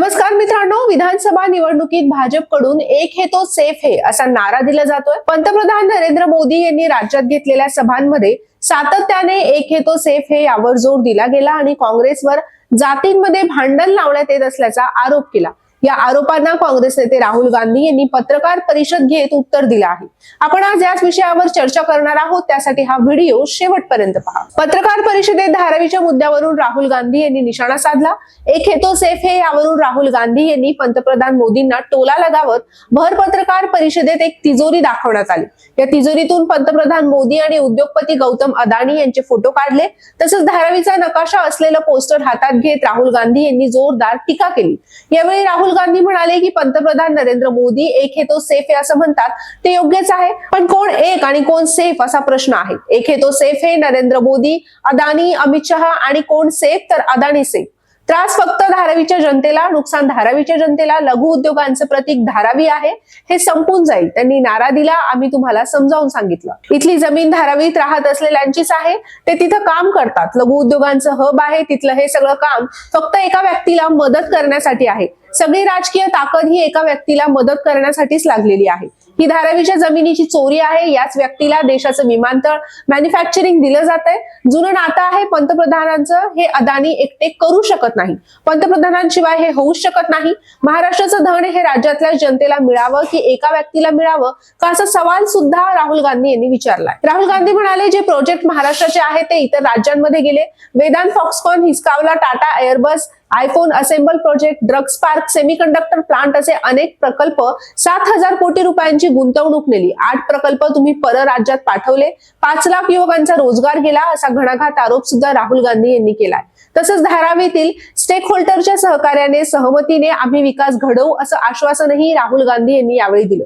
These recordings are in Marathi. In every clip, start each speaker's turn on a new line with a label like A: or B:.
A: नमस्कार मित्रांनो, विधानसभा निवडणुकीत भाजपकडून एक है तो सेफ है असा नारा दिला जातोय। पंतप्रधान नरेंद्र मोदी यांनी राज्यात घेतलेल्या सभांमध्ये सातत्याने एक है तो सेफ है यावर जोर दिला गेला आणि काँग्रेसवर जातींमध्ये भांडण लावण्यात येत असल्याचा आरोप केला। या आरोपांना काँग्रेस नेते राहुल गांधी यांनी पत्रकार परिषद घेत उत्तर दिलं आहे। आपण आज याच विषयावर चर्चा करणार आहोत, त्यासाठी हा व्हिडिओ शेवटपर्यंत पहा। पत्रकार परिषदेत धारावीच्या मुद्द्यावरून राहुल गांधी यांनी निशाणा साधला। एक है तो सेफ है यावरून राहुल गांधी यांनी पंतप्रधान मोदींना टोला लगावत भर पत्रकार परिषदेत एक तिजोरी दाखवण्यात आली। या तिजोरीतून पंतप्रधान मोदी आणि उद्योगपती गौतम अदानी यांचे फोटो काढले। तसंच धारावीचा नकाशा असलेलं पोस्टर हातात घेत राहुल गांधी यांनी जोरदार टीका केली। यावेळी राहुल गांधी म्हणाले की पंतप्रधान नरेंद्र मोदी एक है तो सेफ है असं म्हणतात ते योग्यच आहे, पण कोण एक आणि कोण सेफ असा प्रश्न आहे। एक है तो सेफ है नरेंद्र मोदी, अदानी, अमित शहा आणि कोण सेफ तर अदानी सेफ। त्रास फक्त धारावीच्या जनतेला, नुकसान धारावीच्या जनतेला, लघु उद्योगांचं प्रतीक धारावी आहे, हे संपून जाईल। त्यांनी नारा दिला, आम्ही तुम्हाला समजावून सांगितलं। इथली जमीन धारावीत राहत असलेल्यांचीच आहे, ते तिथं काम करतात। लघु उद्योगांचं हब आहे, तिथलं हे सगळं काम फक्त एका व्यक्तीला मदत करण्यासाठी आहे। सगळी राजकीय ताकद ही एका व्यक्तीला मदत करण्यासाठीच लागलेली आहे। ही धारावीच्या जमिनीची चोरी आहे। याच व्यक्तीला देशाचं विमानतळ, मॅन्युफॅक्चरिंग दिलं जातंय। जुनं नातं आहे पंतप्रधानांचं, हे अदानी एकटे करू शकत नाही। पंतप्रधानांशिवाय हे होऊच शकत नाही। महाराष्ट्राचं धन हे राज्यातल्या जनतेला मिळावं की एका व्यक्तीला मिळावं का, असा सवाल सुद्धा राहुल गांधी यांनी विचारलाय। राहुल गांधी म्हणाले, जे प्रोजेक्ट महाराष्ट्राचे आहेत ते इतर राज्यांमध्ये गेले। वेदांत, फॉक्सकॉन हिसकावला, Tata Airbus, iPhone assemble project, drugs park, semiconductor plant असे अनेक प्रकल्प 7,000 कोटी रुपयांची गुंतवणूक नेली। 8 प्रकल्प तुम्ही परराज्यात पाठवले, 5 लाख युवकांचा रोजगार गेला, असा घणाघात आरोप सुद्धा राहुल गांधी यांनी केलाय। तसंच धारावीतील स्टेक होल्डरच्या सहकार्याने, सहमतीने आम्ही विकास घडवू असं आश्वासनही राहुल गांधी यांनी यावेळी दिलं।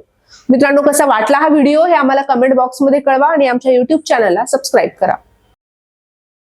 A: मित्रांनो, कसा वाटला हा व्हिडिओ हे आम्हाला कमेंट बॉक्समध्ये कळवा आणि आमच्या YouTube चॅनलला सबस्क्राईब करा।